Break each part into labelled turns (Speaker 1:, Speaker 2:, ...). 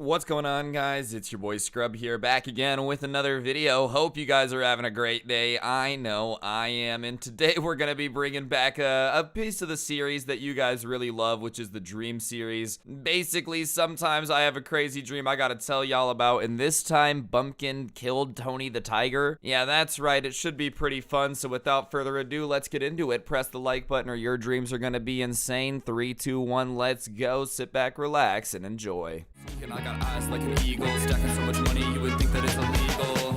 Speaker 1: What's going on, guys? It's your boy Scrub here, back again with another video. Hope you guys are having a great day. I know I am, and today we're gonna be bringing back a piece of the series that you guys really love, which is the dream series. Basically, sometimes I have a crazy dream I gotta tell y'all about, and this time Bumpkin killed Tony the Tiger. Yeah, that's right, it should be pretty fun, so without further ado, let's get into it. Press the like button or your dreams are gonna be insane. 3, 2, 1, let's go. Sit back, relax, and enjoy. I got eyes like an eagle, stacking so much money you would think that it's illegal.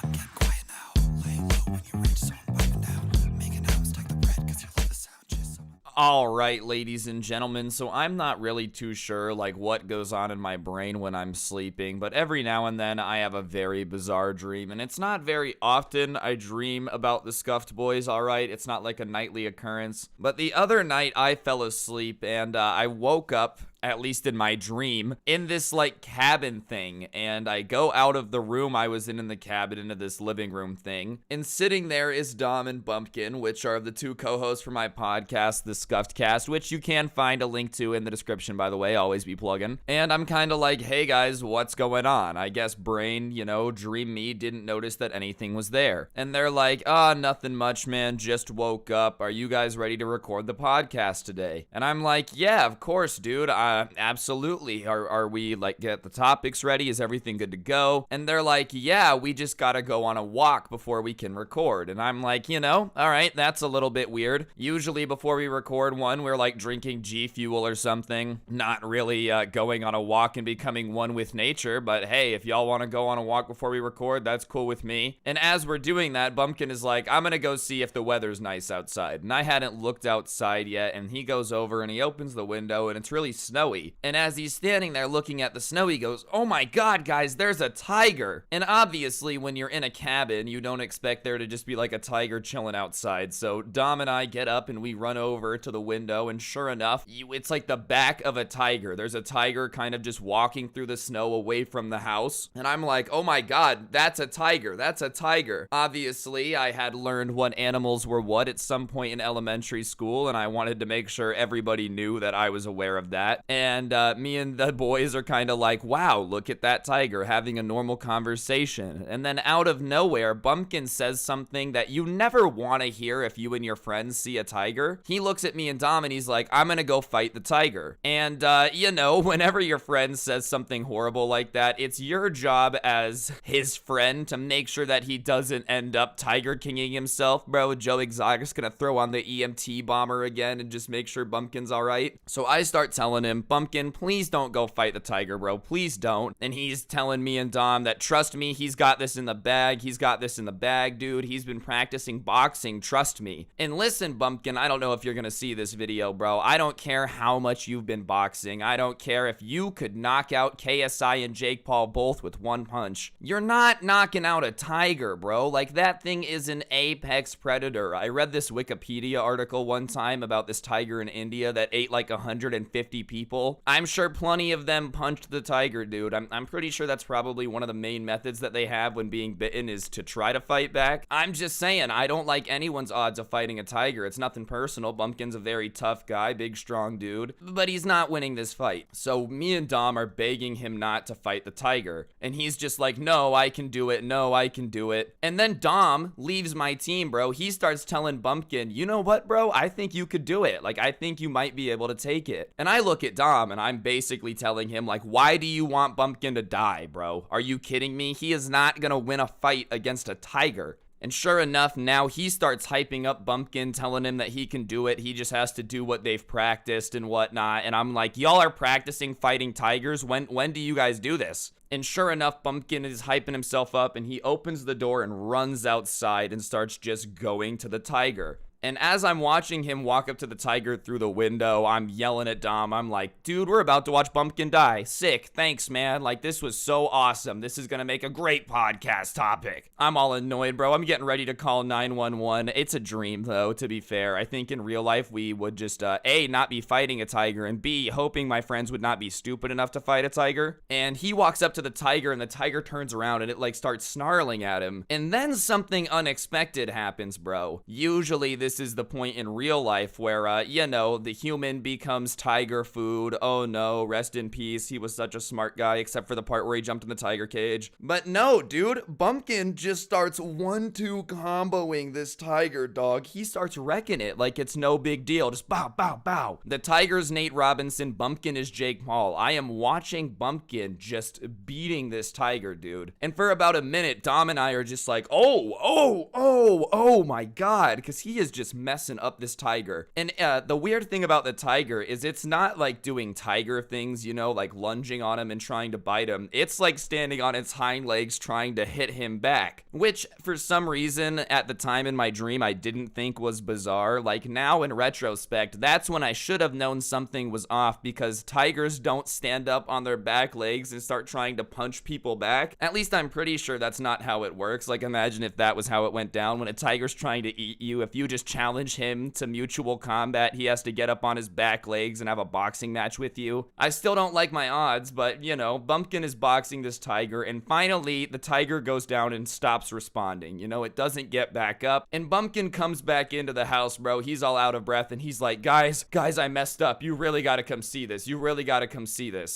Speaker 1: I'm getting quiet now, lay low when you reach, so I'm piping down, making out, stack the bread, cause you love the sound, just Alright, ladies and gentlemen, so I'm not really too sure like what goes on in my brain when I'm sleeping, but every now and then I have a very bizarre dream, and it's not very often I dream about the Scuffed Boys, alright? It's not like a nightly occurrence, but the other night I fell asleep and I woke up, at least in my dream, in this like cabin thing, and I go out of the room I was in the cabin into this living room thing, and sitting there is Dom and Bumpkin, which are the two co-hosts for my podcast, the Scuffed Cast, which you can find a link to in the description, by the way, always be plugging. And I'm kind of like, hey guys, what's going on? I guess brain, dream me, didn't notice that anything was there. And they're like, nothing much, man, just woke up. Are you guys ready to record the podcast today? And I'm like, yeah, of course, dude. Absolutely. Are we like get the topics ready? Is everything good to go? And they're like, yeah, we just gotta go on a walk before we can record. And I'm like, all right, that's a little bit weird. Usually before we record one, we're like drinking G Fuel or something, not really going on a walk and becoming one with nature. But hey, if y'all want to go on a walk before we record, that's cool with me. And as we're doing that, Bumpkin is like, I'm gonna go see if the weather's nice outside. And I hadn't looked outside yet, and he goes over and he opens the window and it's really snowy. And as he's standing there looking at the snow, he goes, oh my god, guys, there's a tiger. And obviously, when you're in a cabin, you don't expect there to just be like a tiger chilling outside. So Dom and I get up and we run over to the window, and sure enough, it's like the back of a tiger. There's a tiger kind of just walking through the snow away from the house. And I'm like, oh my god, that's a tiger. That's a tiger. Obviously, I had learned what animals were what at some point in elementary school, and I wanted to make sure everybody knew that I was aware of that. And me and the boys are kind of like, wow, look at that tiger, having a normal conversation. And then out of nowhere, Bumpkin says something that you never want to hear if you and your friends see a tiger. He looks at me and Dom and he's like, I'm gonna go fight the tiger. And whenever your friend says something horrible like that, it's your job as his friend to make sure that he doesn't end up Tiger Kinging himself. Bro, Joe Exotic's gonna throw on the EMT bomber again and just make sure Bumpkin's alright. So I start telling him, Bumpkin, please don't go fight the tiger, bro. Please don't. And he's telling me and Dom that, trust me, he's got this in the bag. He's got this in the bag, dude. He's been practicing boxing. Trust me. And listen, Bumpkin, I don't know if you're gonna see this video, bro. I don't care how much you've been boxing. I don't care if you could knock out KSI and Jake Paul both with one punch. You're not knocking out a tiger, bro. Like, that thing is an apex predator. I read this Wikipedia article one time about this tiger in India that ate like 150 people. I'm sure plenty of them punched the tiger, dude. I'm pretty sure that's probably one of the main methods that they have when being bitten is to try to fight back. I'm just saying, I don't like anyone's odds of fighting a tiger. It's nothing personal. Bumpkin's a very tough guy, big, strong dude, but he's not winning this fight. So me and Dom are begging him not to fight the tiger, and he's just like, no, I can do it. No, I can do it. And then Dom leaves my team, bro. He starts telling Bumpkin, you know what, bro? I think you could do it. Like, I think you might be able to take it. And I look at Dom and I'm basically telling him, like, why do you want Bumpkin to die, bro? Are you kidding me? He is not gonna win a fight against a tiger. And sure enough, now he starts hyping up Bumpkin, telling him that he can do it. He just has to do what they've practiced and whatnot. And I'm like, y'all are practicing fighting tigers? When do you guys do this? And sure enough, Bumpkin is hyping himself up, and he opens the door and runs outside and starts just going to the tiger. And as I'm watching him walk up to the tiger through the window, I'm yelling at Dom. I'm like, dude, we're about to watch Bumpkin die. Sick. Thanks, man. Like, this was so awesome. This is going to make a great podcast topic. I'm all annoyed, bro. I'm getting ready to call 911. It's a dream, though, to be fair. I think in real life, we would just, A, not be fighting a tiger, and B, hoping my friends would not be stupid enough to fight a tiger. And he walks up to the tiger, and the tiger turns around, and it, like, starts snarling at him. And then something unexpected happens, bro. Usually, this this is the point in real life where, the human becomes tiger food. Oh no, rest in peace. He was such a smart guy, except for the part where he jumped in the tiger cage. But no, dude, Bumpkin just starts 1-2 comboing this tiger, dog. He starts wrecking it like it's no big deal. Just bow, bow, bow. The tiger's Nate Robinson, Bumpkin is Jake Paul. I am watching Bumpkin just beating this tiger, dude. And for about a minute, Dom and I are just like, oh my god, because he is just messing up this tiger. And the weird thing about the tiger is it's not like doing tiger things, like lunging on him and trying to bite him. It's like standing on its hind legs trying to hit him back, which for some reason at the time in my dream I didn't think was bizarre. Like now in retrospect, that's when I should have known something was off, because tigers don't stand up on their back legs and start trying to punch people back. At least I'm pretty sure that's not how it works. Like imagine if that was how it went down when a tiger's trying to eat you. If you just challenge him to mutual combat, he has to get up on his back legs and have a boxing match with you. I still don't like my odds, but Bumpkin is boxing this tiger, and finally the tiger goes down and stops responding. It doesn't get back up, and Bumpkin comes back into the house, bro. He's all out of breath, and he's like, guys, I messed up. You really gotta come see this.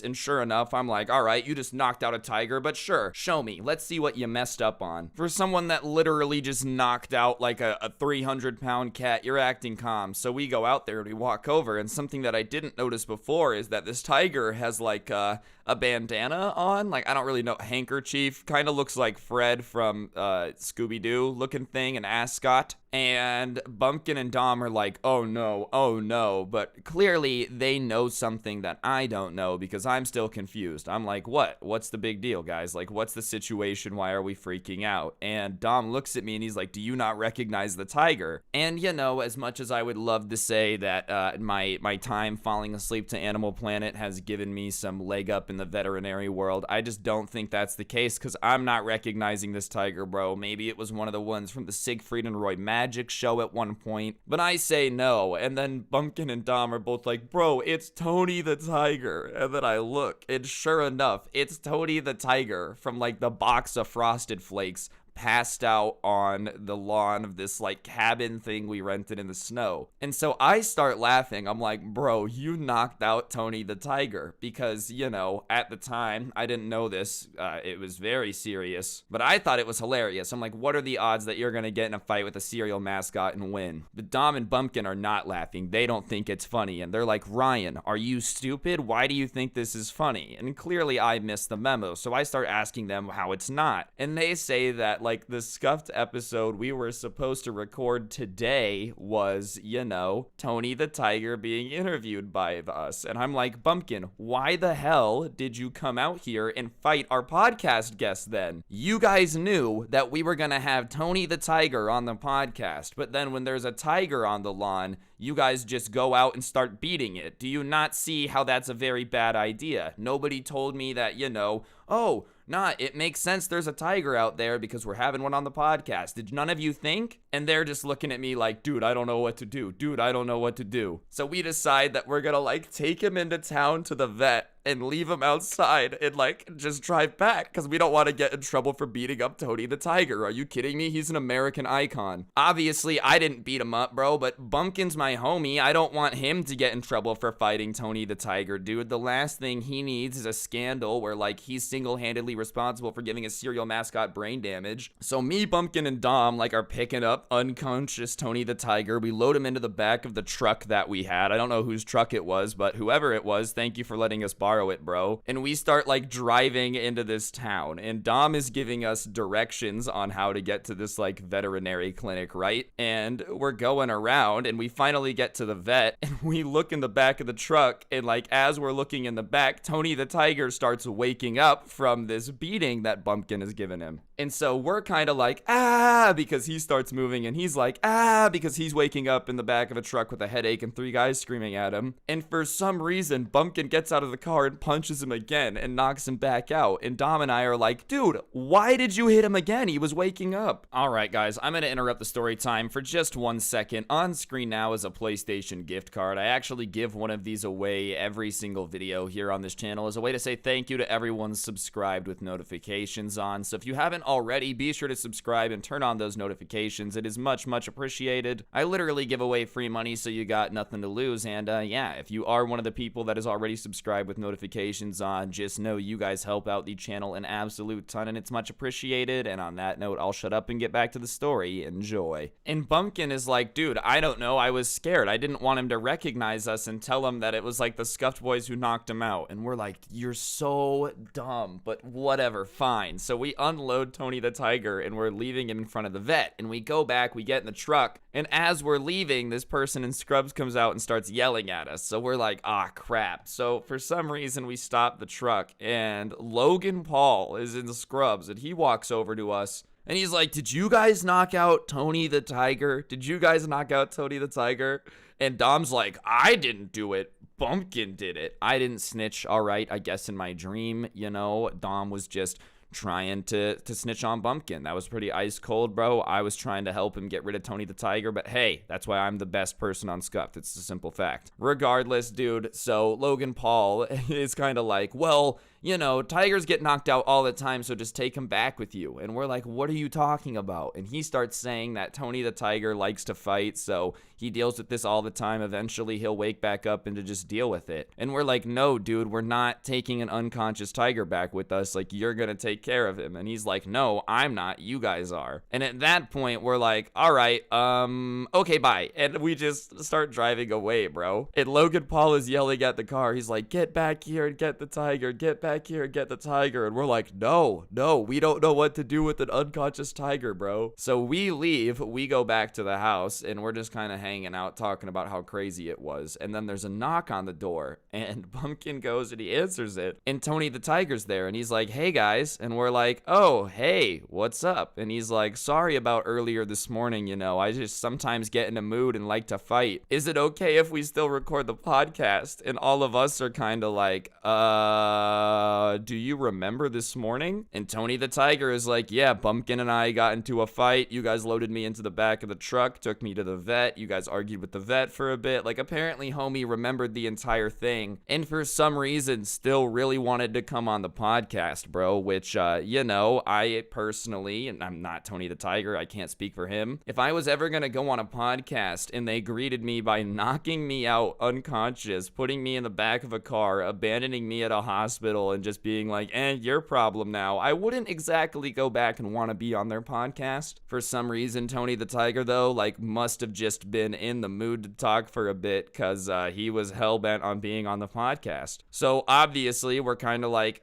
Speaker 1: And sure enough, I'm like, all right, you just knocked out a tiger, but sure, show me. Let's see what you messed up on. For someone that literally just knocked out like a 300-pound cat, you're acting calm. So we go out there and we walk over, and something that I didn't notice before is that this tiger has like a bandana on, like I don't really know, handkerchief, kind of looks like Fred from Scooby-Doo looking thing, an ascot. And Bumpkin and Dom are like, oh no, but clearly they know something that I don't know, because I'm still confused. I'm like, what's the big deal, guys? Like, what's the situation? Why are we freaking out? And Dom looks at me and he's like, do you not recognize the tiger? And as much as I would love to say that my time falling asleep to Animal Planet has given me some leg up in the veterinary world, I just don't think that's the case, because I'm not recognizing this tiger, bro. Maybe it was one of the ones from the Siegfried and Roy Magic show at one point, but I say no. And then Bumpkin and Dom are both like, bro, it's Tony the Tiger. And then I look, and sure enough, it's Tony the Tiger from like the box of Frosted Flakes, passed out on the lawn of this like cabin thing we rented in the snow. And so I start laughing. I'm like, bro, you knocked out Tony the Tiger, because at the time I didn't know this. It was very serious, but I thought it was hilarious. I'm like, what are the odds that you're gonna get in a fight with a cereal mascot and win? But Dom and Bumpkin are not laughing. They don't think it's funny, and they're like, Ryan, are you stupid? Why do you think this is funny? And clearly I missed the memo, so I start asking them how it's not, and they say that like the scuffed episode we were supposed to record today was, Tony the Tiger being interviewed by us. And I'm like, Bumpkin, why the hell did you come out here and fight our podcast guest then? You guys knew that we were gonna have Tony the Tiger on the podcast, but then when there's a tiger on the lawn, you guys just go out and start beating it. Do you not see how that's a very bad idea? Nobody told me that, it makes sense there's a tiger out there because we're having one on the podcast. Did none of you think? And they're just looking at me like, dude, I don't know what to do. So we decide that we're gonna like take him into town to the vet and leave him outside and like just drive back, because we don't want to get in trouble for beating up Tony the Tiger. Are you kidding me? He's an American icon. Obviously I didn't beat him up, bro, but Bumpkin's my homie. I don't want him to get in trouble for fighting Tony the Tiger, dude. The last thing he needs is a scandal where like he's single-handedly responsible for giving a cereal mascot brain damage. So me, Bumpkin, and Dom like are picking up unconscious Tony the Tiger. We load him into the back of the truck that we had. I don't know whose truck it was, but whoever it was, thank you for letting us borrow it, bro. And we start like driving into this town, and Dom is giving us directions on how to get to this like veterinary clinic, right? And we're going around, and we finally get to the vet, and we look in the back of the truck, and like as we're looking in the back, Tony the Tiger starts waking up from this beating that Bumpkin has given him. And so we're kind of like, because he starts moving, and he's like, because he's waking up in the back of a truck with a headache and 3 guys screaming at him. And for some reason, Bumpkin gets out of the car hard, punches him again, and knocks him back out. And Dom and I are like, dude, why did you hit him again? He was waking up. Alright guys, I'm gonna interrupt the story time for just 1 second. On screen now is a PlayStation gift card. I actually give one of these away every single video here on this channel as a way to say thank you to everyone subscribed with notifications on. So if you haven't already, be sure to subscribe and turn on those notifications. It is much appreciated. I literally give away free money, so you got nothing to lose. And yeah, if you are one of the people that is already subscribed with notifications on, just know you guys help out the channel an absolute ton, and it's much appreciated. And on that note, I'll shut up and get back to the story. Enjoy. And Bumpkin is like, dude, I don't know, I was scared. I didn't want him to recognize us and tell him that it was like the Scuffed boys who knocked him out. And we're like, you're so dumb, but whatever, fine. So we unload Tony the Tiger and we're leaving him in front of the vet, and we go back, we get in the truck, and as we're leaving, this person in scrubs comes out and starts yelling at us. So we're like, ah, crap. So for some reason we stop the truck, and Logan Paul is in the scrubs, and he walks over to us and he's like, did you guys knock out Tony the Tiger? Did you guys knock out Tony the Tiger? And Dom's like, I didn't do it. Bumpkin did it. I didn't snitch. All right, I guess in my dream, you know, Dom was just trying to snitch on Bumpkin. That was pretty ice cold, bro. I was trying to help him get rid of Tony the Tiger, but hey, that's why I'm the best person on Scuffed. It's a simple fact. Regardless, dude, so Logan Paul is kind of like, well, you know, tigers get knocked out all the time, so just take him back with you. And we're like, what are you talking about? And he starts saying that Tony the Tiger likes to fight, so he deals with this all the time. Eventually, he'll wake back up and to just deal with it. And we're like, no, dude, we're not taking an unconscious tiger back with us. Like, you're gonna take care of him. And he's like, no, I'm not. You guys are. And at that point, we're like, all right, okay, bye. And we just start driving away, bro. And Logan Paul is yelling at the car. He's like, get back here and get the tiger. Get back here and get the tiger. And we're like, no, we don't know what to do with an unconscious tiger, bro. So we leave. We go back to the house, and we're just kind of hanging out talking about how crazy it was. And then there's a knock on the door, and Bumpkin goes and he answers it, and Tony the Tiger's there, and he's like, hey guys. And we're like, oh, hey, what's up? And he's like, sorry about earlier this morning, you know, I just sometimes get in a mood and like to fight. Is it okay if we still record the podcast? And all of us are kind of like, do you remember this morning? And Tony the Tiger is like, yeah, Bumpkin and I got into a fight. You guys loaded me into the back of the truck, took me to the vet. You guys argued with the vet for a bit. Like, apparently homie remembered the entire thing, and for some reason still really wanted to come on the podcast, bro, which, you know, I personally, and I'm not Tony the Tiger, I can't speak for him, if I was ever gonna go on a podcast and they greeted me by knocking me out unconscious, putting me in the back of a car, abandoning me at a hospital, and just being like, your problem now, I wouldn't exactly go back and want to be on their podcast. For some reason, Tony the Tiger, though, like, must have just been in the mood to talk for a bit, because he was hell-bent on being on the podcast. So obviously we're kind of like,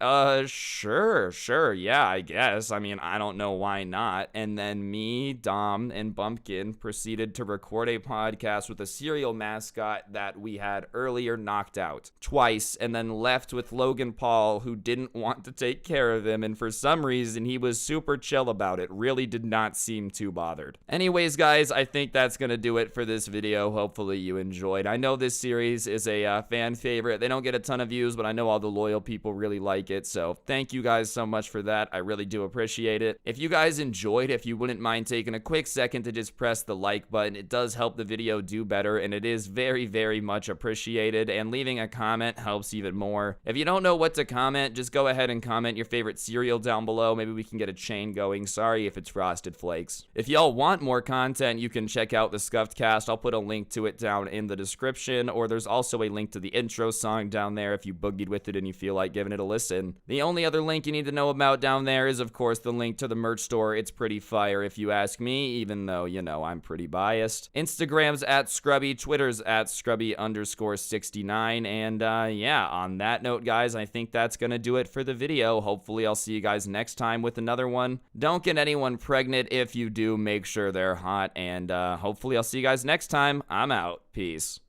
Speaker 1: sure, yeah, I guess. I mean, I don't know why not. And then me, Dom, and Bumpkin proceeded to record a podcast with a cereal mascot that we had earlier knocked out twice, and then left with Logan Paul, who didn't want to take care of him, and for some reason he was super chill about it. Really did not seem too bothered. Anyways, guys, I think that's gonna do it for this video. Hopefully you enjoyed. I know this series is a fan favorite. They don't get a ton of views, but I know all the loyal people really like it, so thank you guys so much for that. I really do appreciate it. If you guys enjoyed, if you wouldn't mind taking a quick second to just press the like button, it does help the video do better, and it is very much appreciated, and leaving a comment helps even more. If you don't know what to comment, just go ahead and comment your favorite cereal down below. Maybe we can get a chain going. Sorry if it's Frosted Flakes. If y'all want more content, you can check out the Scuffed Cast. I'll put a link to it down in the description, or there's also a link to the intro song down there if you boogied with it and you feel like giving it a listen. The only other link you need to know about down there is, of course, the link to the merch store. It's pretty fire if you ask me, even though, you know, I'm pretty biased. Instagram's at Scrubby, Twitter's at Scrubby_69, and yeah, on that note, guys, I think that's gonna do it for the video. Hopefully I'll see you guys next time with another one. Don't get anyone pregnant. If you do, make sure they're hot, and hopefully I'll see you guys next time. I'm out. Peace.